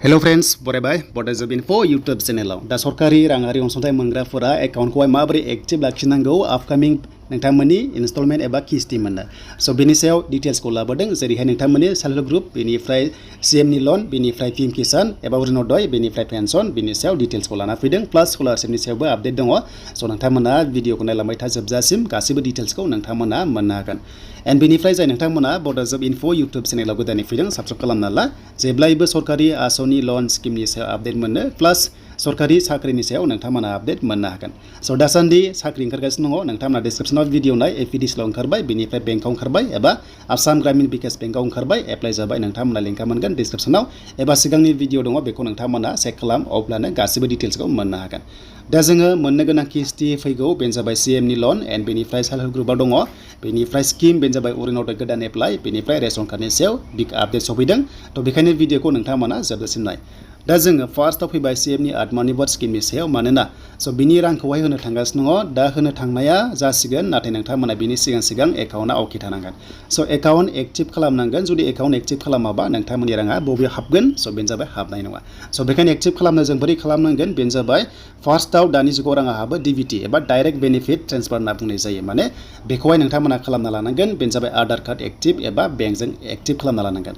Hello friends, बरायबाय BOdo info YouTube चेनेलाव दा सरकारि राङारि अनसुंथाइ मोनग्राफोरा एकाउन्टखौहाय माबोरै एक्टिभ लाखिनांगौ आपकामिं नोंथांमोननि इनस्टलमेन्ट एबा किस्ति मोननो स' बेनि सायाव डिटेल्सखौ लाबोदों जेरैहाय नोंथांमोननि सेल्फ हेल्प ग्रुप बेनिफ्राय CMनि लन बेनिफ्राय PM किसान एबा अरुणोदय बेनिफ्राय पेन्सन बेनि सायाव डिटेल्सखौ लाना फैदों प्लास स्कलारशिपनि सायावबो आपडेट दङ स' नोंथांमोना भिडिअखौ नायलांबाय था जोबजासिम गासैबो डिटेल्सखौ नोंथांमोना मोननो हागोन एन्ड बेनिफ्राय जाय नोंथांमोना BOdo info YouTube चेनेलाव गोदानै फैदों साबस्क्राइब खालामना ला जेब्लायबो सरकारि आसनि लन स्किमनि सायाव आपडेट मोननो प्लास सरकारि साख्रिनि सायाव नोंथांमोना आपडेट मोननो हागोन स' दासान्दि साख्रि ओंखारगासिनो दङ नोंथांमोना डिसक्रिप्शनाव भिडिअ नाय APDCL ओंखारबाय बेनिफ्राय बेंकआव ओंखारबाय एबा आसाम ग्रामीण विकास बेंकआव ओंखारबाय एप्लाइ जाबाय नोंथांमोना लिंकआ मोनगोन डिसक्रिप्शनाव एबा सिगांनि भिडिअ दङ बेखौ नोंथांमोना चेक खालाम अब्लानो गासैबो डिटेल्सखौ मोननो हागोन दा जोङो मोननो गोनां किस्ति फैगौ बेनो जाबाय CMनि लन एन्ड बेनिफ्राय सेल्फ हेल्प ग्रुपआव दङ बेनिफ्राय स्किम बेनो जाबाय अरुणोदय गोदान एप्लाइ बेनिफ्राय रेशन कार्डनि सायाव बिग आपडेट सफैदों थ' बेखायनो भिडिअखौ नोंथांमोना जोबजासिम नाय दा जोङो फार्स्टआव फैबाय CMनि आत्मनिर्भर स्किमनि सायाव मानोना स' बिनि रांखौहाय होनो थांगासिनो दङ दा होनो थांनाया जासिगोन नाथाय नोंथांमोना बिनि सिगां एकाउन्टआ अके थानांगोन स' एकाउन्ट एक्टिभ खालामनांगोन जुदि एकाउन्ट एक्टिभ खालामाबा नोंथांमोननि राङा बबेयाव हाबगोन स' बेनो जाबाय हाबनाय नङा स' बेखायनो एक्टिभ खालामनो जों बोरै खालामनांगोन बेनो जाबाय फार्स्टआव दानि जुगाव राङा हाबो DBT एबा डाइरेक्ट बेनिफिट ट्रेन्सफार होनना बुंनाय जायो माने बेखौहाय नोंथांमोना खालामना लानांगोन बेनो जाबाय आधार कार्ड एक्टिभ एबा बेंकजों एक्टिभ खालामना लानांगोन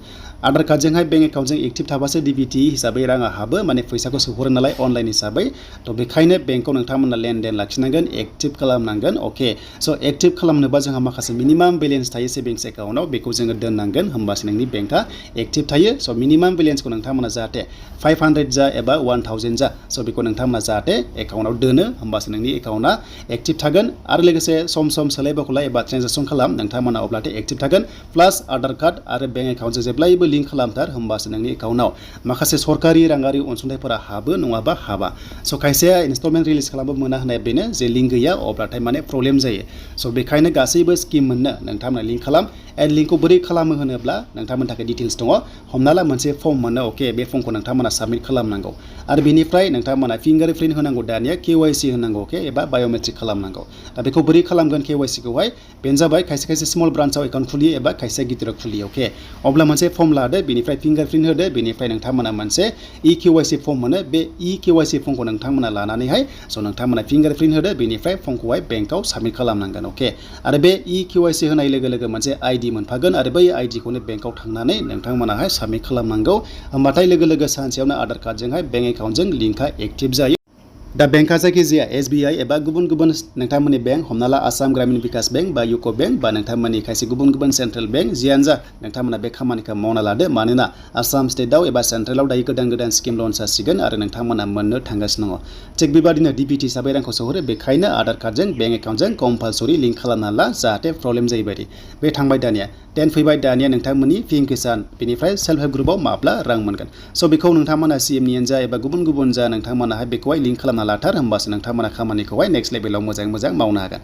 आधार कार्डजोंहाय बेंक एकाउन्टजों एक्टिभ थाबासो DBT हिसाबै राङा हाबो माने फैसाखौ सोहरो नालाय अनलाइन हिसाबै थ' बेखायनो बेंकआव नोंथांमोना लेनदेन लाखिनांगोन एक्टिभ खालामनांगोन अके स' एक्टिभ खालामनोबा जोंहा माखासे मिनिमाम बेलेन्स थायो सेभिंस एकाउन्टआव बेखौ जोङो दोननांगोन होमबासो नोंनि बेंकआ एक्टिभ थायो स' मिनिमाम बेलेन्सखौ नोंथांमोना जाहाथे 500 जा एबा 1000 जा स' बेखौ नोंथांमोना जाहाथे एकाउन्टआव दोनो होमबासो नोंनि एकाउन्टआ एक्टिभ थागोन आरो लोगोसे सम सम सोलाय बख'लाय एबा ट्रेन्जेकसन खालाम नोंथांमोना अब्लाथाय एक्टिभ थागोन प्लास आधार कार्ड आरो बेंक एकाउन्टजों जेब्लायबो लिंक खालामथार होमबासो नोंनि एकाउन्टआव माखासे सरकारि राङारि अनसुंथाइफोरा हाबो नङाबा हाबा स' खायसेया इनस्टलमेन्ट रिलिज खालामबो मोना होनाय बेनो जे लिंक गैया अब्लाथाय माने प्रब्लेम जायो स' बेखायनो गासैबो स्किम मोननो नोंथांमोना लिंक खालाम एन्ड लिंकखौ बोरै खालामो होनोब्ला नोंथांमोननि थाखाय डिटेल्स दङ हमना ला मोनसे फर्म मोनो अके बे फर्मखौ नोंथांमोना साबमिट खालामनांगौ आरो बेनिफ्राय नोंथांमोना फिंगारप्रिन्ट होनांगौ दानिया KYC होनांगौ अके एबा बाय'मेट्रिक खालामनांगौ दा बेखौ बोरै खालामगोन KYC खौहाय बेनो जाबाय खायसे स्मल ब्रान्चआव एकाउन्ट खुलियो एबा खायसे गिदिराव खुलियो अके अब्ला मोनसे फर्म लादो बेनिफ्राय फिंगारप्रिन्ट होदो बेनिफ्राय नोंथांमोना मोनसे KYC फर्म मोनो बे KYC फर्मखौ नोंथांमोना लानानैहाय स' नोंथांमोना फिंगारप्रिन्ट होदो बेनिफ्राय फर्मखौहाय बेंकआव साबमिट खालामनांगोन अके आरो बे KYC होनाय लोगो लोगो मोनसे ID मोनफागोन आरो बै आइडिखौनो बेंकआव थांनानै नोंथांमोनाहाय साबमिट खालामनांगौ होमबाथाय लोगो लोगो सानसेयावनो आधार कार्डजोंहाय बेंक एकाउन्टजों लिंकआ एक्टिभ जायो दा बेंकआ जायखिजाया SBI एबा गुबुन नोंथांमोननि बेंक हमना ला आसाम ग्रामीण विकास बेंक बा UCO बेंक बा नोंथांमोननि खायसे गुबुन सेन्ट्रेल बेंक जियानो जा नोंथांमोना बे खामानिखौ मावना लादो मानोना आसाम स्टेटआव एबा सेन्ट्रेलाव दायो गोदान स्किम लन्च जासिगोन आरो नोंथांमोना मोननो थांगासिनो दङ थिग बेबादिनो DBT हिसाबै रांखौ सोहरो बेखायनो आधार कार्डजों बेंक एकाउन्टजों कम्पालसरि लिंक खालामना ला जाहाथे प्रब्लेम जायै बायदि बे थांबाय दानिया 10 फैबाय दानिया नोंथांमोननि PM किसान बेनिफ्राय सेल्फ हेल्प ग्रुपआव माब्ला रां मोनगोन स' बेखौ नोंथांमोना CMनियानो जा एबा गुबुन जा नोंथांमोनाहाय बेखौहाय लिंक खालामना लाथार होमबासो नोंथांमोना खामानिखौहाय नेक्स्ट लेभेलाव मोजां मावनो हागोन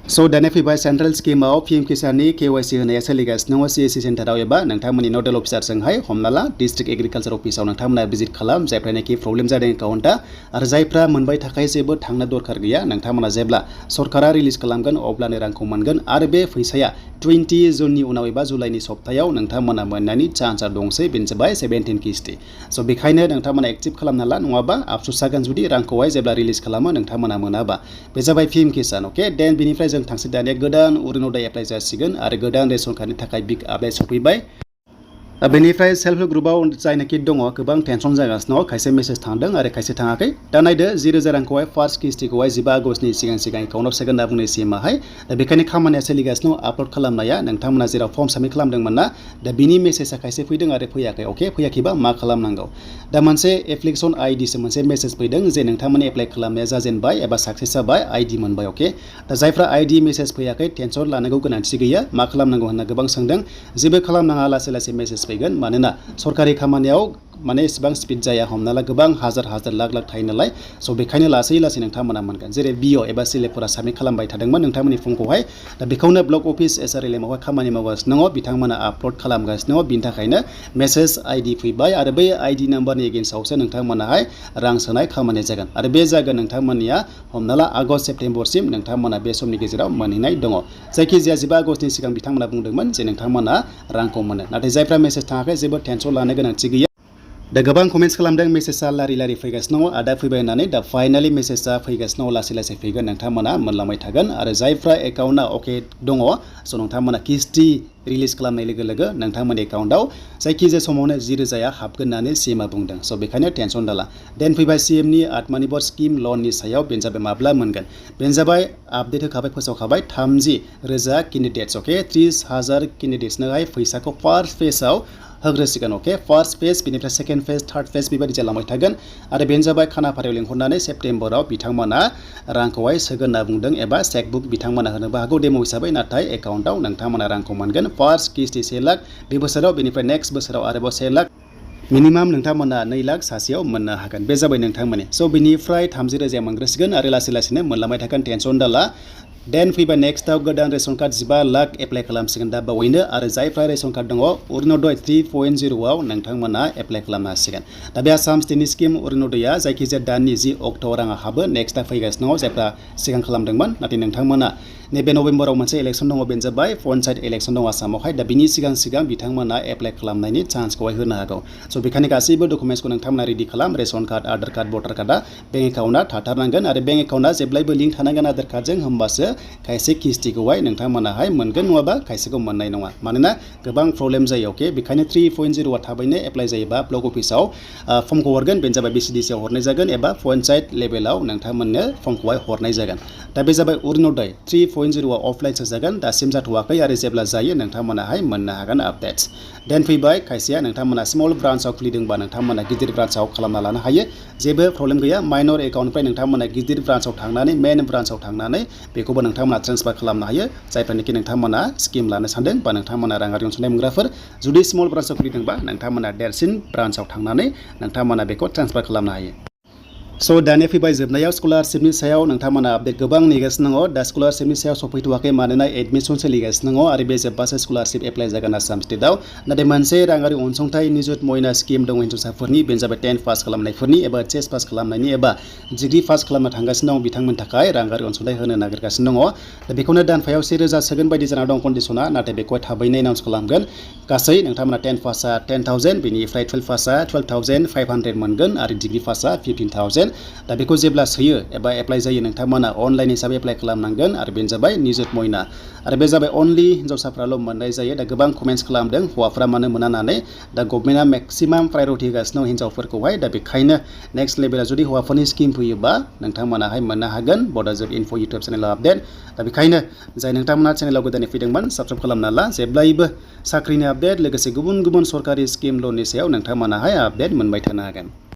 स' दानिया फैबाय सेन्ट्रेल स्किमाव PM किसाननि KYC होनाया सोलिगासिनो दङ CSC सेन्टाराव एबा नोंथांमोननि नडेल अफिसारजोंहाय हमना ला डिस्ट्रिक्ट एग्रिकालचार अफिसाव नोंथांमोना भिजिट खालाम जायफ्रानोखि प्रब्लेम जादों एकाउन्टआ आरो जायफ्रा मोनबाय थाखाय जेबो थांनो दरखार गैया नोंथांमोना जेब्ला सरकारा रिलिज खालामगोन अब्लानो रांखौ मोनगोन आरो बे फैसाया 20 जुननि उनाव एबा जुलाइनि सप्तायाव नोंथांमोना मोननायनि चान्सआ दंसै बेनो जाबाय 17 किस्ति स' बेखायनो नोंथांमोना एक्टिभ खालामना ला नङाबा आफसुस जागोन जुदि रांखौहाय जेब्ला रिलिज खालामो नोंथांमोना मोनाबा बे जाबाय PM किसान अके देन बेनिफ्राय जों थांसै दानिया गोदान अरुणोदय एप्लाइ जासिगोन आरो गोदान रेशन कार्डनि थाखाय बिग आपडेट सफैबाय बेनिफ्राय सेल्फ हेल्प ग्रुपआव जायनाखि दङ गोबां टेनसन जागासिनो दङ खायसे मेसेज थांदों आरो खायसे थाङाखै दा नायदो 1000 रांखौहाय फार्स्ट किस्तिखौहाय 15 आगस्तनि सिगां एकाउन्टआव सोगोन होनना बुंनाय CMआहाय दा बेखायनो खामानिया सोलिगासिनो आपल'ड खालामनाया नोंथांमोना जेराव फर्म साबमिट खालामदोंमोन ना दा बिनि मेसेजआ खायसे फैदों आरो फैयाखै अके फैयाखैबा मा खालामनांगौ दा मोनसे एप्लिकेसन आइडिसो मोनसे मेसेज फैदों जे नोंथांमोननि एप्लाइ खालामनाया जाजेनबाय एबा साक्सेस जाबाय ID मोनबाय अके दा जायफ्रा ID मेसेज फैयाखै टेनसन लानांगौ गोनांथि गैया मा खालामनांगौ होनना गोबां सोंदों जेबो खालामनाङा लासै मेसेज फैगोन मानोना सरकारि खामानियाव माने इसेबां स्पिड जाया हमना ला गोबां हाजार लाख थायो नालाय स' बेखायनो लासै नोंथांमोना मोनगोन जेरै BO एबा CLFफोरा साबमिट खालामबाय थादोंमोन नोंथांमोननि फर्मखौहाय दा बेखौनो ब्लक अफिस SRLMआवहाय खामानि मावगासिनो दङ बिथांमोना आपल'ड खालामगासिनो दङ बिनि थाखायनो मेसेज ID फैबाय आरो बै ID नाम्बारनि एगेन्स्टआवसो नोंथांमोनाहाय रां सोनाय खामानि जागोन आरो बे जागोन नोंथांमोननिया हमना ला आगष्ट सेप्तेम्बरसिम नोंथांमोना बे समनि गेजेराव मोनहैनाय दङ जायखिजाया 15 आगस्तनि सिगां बिथांमोना बुंदोंमोन जे नोंथांमोना रांखौ मोनो नाथाय जायफ्रा मेसेज थाङाखै जेबो टेनसन लानो गोनांथि गैया दा गोबां कमेन्ट्स खालामदों मेसेजआ लारि फैगासिनो दङ आदा फैबाय होननानै दा फाइनालि मेसेजआ फैगासिनो दङ लासै फैगोन नोंथांमोना मोनलांबाय थागोन आरो जायफ्रा एकाउन्टआ अके दङ स' नोंथांमोना किस्ति रिलिज खालामनाय लोगो नोंथांमोननि एकाउन्टआव जायखिजाया समावनो 10,000 हाबगोन होननानै सिएमआ बुंदों स' बेखायनो टेनसन दाला देन फैबाय सिएमनि आत्मनिर्भर स्किम लननि सायाव बेनो जाबाय माब्ला मोनगोन बेनो जाबाय आपडेट होखाबाय फोसावखाबाय 30,000 केन्डिडेट्स अके 30,000 केन्डिडेट्सनोहाय फैसाखौ फार्स्ट फेजआव होग्रोसिगोन अके फार्स्ट फेज बेनिफ्राय सेकेन्ड फेज थार्ड फेज बेबायदि जालांबाय थागोन आरो बेनो जाबाय खानाफारायाव लिंहरनानै सेप्तेम्बराव बिथांमोना रांखौहाय सोगोन होनना बुंदों एबा चेकबुक बिथांमोना होनोबो हागौ डेम' हिसाबै नाथाय एकाउन्टआव नोंथांमोना रांखौ मोनगोन फार्स्ट किस्ति 1 लाख बे बोसोराव बेनिफ्राय नेक्स्ट बोसोराव आरोबाव 1 लाख मिनिमाम नोंथांमोना 2 लाख सासेयाव मोननो हागोन बे जाबाय नोंथांमोननि स' बिनिफ्राय 30,000 मोनग्रोसिगोन आरो लासैनो मोनलांबाय थागोन टेनसन दाला देन फैबाय नेक्स्टआव गोदान रेशन कार्ड 15 लाख एप्लाइ खालामसिगोन दा बावैनो आरो जायफ्रा रेशन कार्ड दङ अरुणोदय 3.0 आव नोंथांमोना एप्लाइ खालामनो हासिगोन दा बे आसाम स्टेटनि स्किम अरुणोदयआ जायखिजाया दाननि 10 अक्ट'आव राङा हाबो नेक्स्टआ फैगासिनो दङ जायफ्रा सिगां खालामदोंमोन नाथाय नोंथांमोना नैबे नभेम्बराव मोनसे इलेक्सन दङ बेनो जाबाय पन्चायत इलेक्सन दङ आसामावहाय दा बिनि सिगां बिथांमोना एप्लाइ खालामनायनि चान्सखौहाय होनो हागौ स' बेखायनो गासैबो डकुमेन्ट्सखौ नोंथांमोना रेडि खालाम रेशन कार्ड आधार कार्ड भटार कार्डआ बेंक एकाउन्टआ थाथारनांगोन आरो बेंक एकाउन्टआ जेब्लायबो लिंक थानांगोन आधार कार्डजों होमबासो खायसे किस्तिखौहाय नोंथांमोनाहाय मोनगोन नङाबा खायसेखौ मोननाय नङा मानोना गोबां प्रब्लेम जायो अके बेखायनो 3.0 थाबैनो एप्लाइ जायोबा ब्लक अफिसाव फर्मखौ हरगोन बेनो जाबाय BCDC आव हरनाय जागोन एबा पन्चायत लेभेलाव नोंथांमोननो फर्मखौहाय हरनाय जागोन दा बे जाबाय अरुणोदय 3.0 आव अफलाइनसो जागोन दासिम जाथ'वाखै आरो जेब्ला जायो नोंथांमोनाहाय मोननो हागोन आपडेट्स देन फैबाय खायसेया नोंथांमोना स्मल ब्रान्चआव खुलिदोंबा नोंथांमोना गिदिर ब्रान्चआव खालामना लानो हायो जेबो प्रब्लेम गैया माइनर एकाउन्टनिफ्राय नोंथांमोना गिदिर ब्रान्चआव थांनानै मेन ब्रान्चआव थांनानै बेखौबो नोंथांमोना ट्रेन्सफार खालामनो हायो जायफ्रानोखि नोंथांमोना स्किम लानो सानदों बा नोंथांमोना राङारि अनसुंथाइ मोनग्राफोर जुदि स्मल ब्रान्चआव खुलिदोंबा नोंथांमोना देरसिन ब्रान्चआव थांनानै नोंथांमोना बेखौ ट्रेन्सफार खालामनो हायो स' दानिया फैबाय जोबनायाव स्कलारशिपनि सायाव नोंथांमोना आपडेट गोबां नेगासिनो दङ दा स्कलारशिपनि सायाव सफैथ'वाखै मानोना एडमिसन सोलिगासिनो दङ आरो बे जोब्बासो स्कलारशिप एप्लाइ जागोन आसाम स्टेटआव नाथाय मोनसे राङारि अनसुंथाइ निजुत मयना स्किम दं हिन्जावसाफोरनि बेनो जाबाय 10 पास खालामनायफोरनि एबा चेस पास खालामनायनि एबा डिग्री पास खालामनो थांगासिनो दं बिथांमोननि थाखाय राङारि अनसुंथाइ होनो नागिरगासिनो दङ दा बेखौनो दानफायाव 1,000 सोगोन बायदि जाना दं कन्डिसना नाथाय बेखौहाय थाबैनो एनाउन्स खालामगोन गासै नोंथांमोना 10 पासआ 10,000 बेनिफ्राय 12 पासआ 12,500 मोनगोन आरो डिग्री पासआ 15,000 दा बेखौ जेब्ला सोयो एबा एप्लाइ जायो नोंथांमोना अनलाइन हिसाबै एप्लाइ खालामनांगोन आरो बेनो जाबाय निजुत मयना आरो बे जाबाय अनलि हिन्जावसाफ्राल' मोननाय जायो दा गोबां कमेन्ट्स खालामदों हौवाफ्रा मानो मोना होननानै दा गभर्नमेन्टआ मेक्सिमाम प्रायरिटि होगासिनो दं हिन्जावफोरखौहाय दा बेखायनो नेक्स्ट लेभेलाव जुदि हौवाफोरनि स्किम फैयोबा नोंथांमोनाहाय मोननो हागोन BOdo इनफो इउटुब चेनेलाव आपडेट दा बेखायनो जाय नोंथांमोना चेनेलाव गोदानै फैदोंमोन साबस्क्राइब खालामना ला जेब्लायबो साख्रिनि आपडेट लोगोसे गुबुन सरकारि स्किम लननि सायाव नोंथांमोनाहाय आपडेट मोनबाय थानो हागोन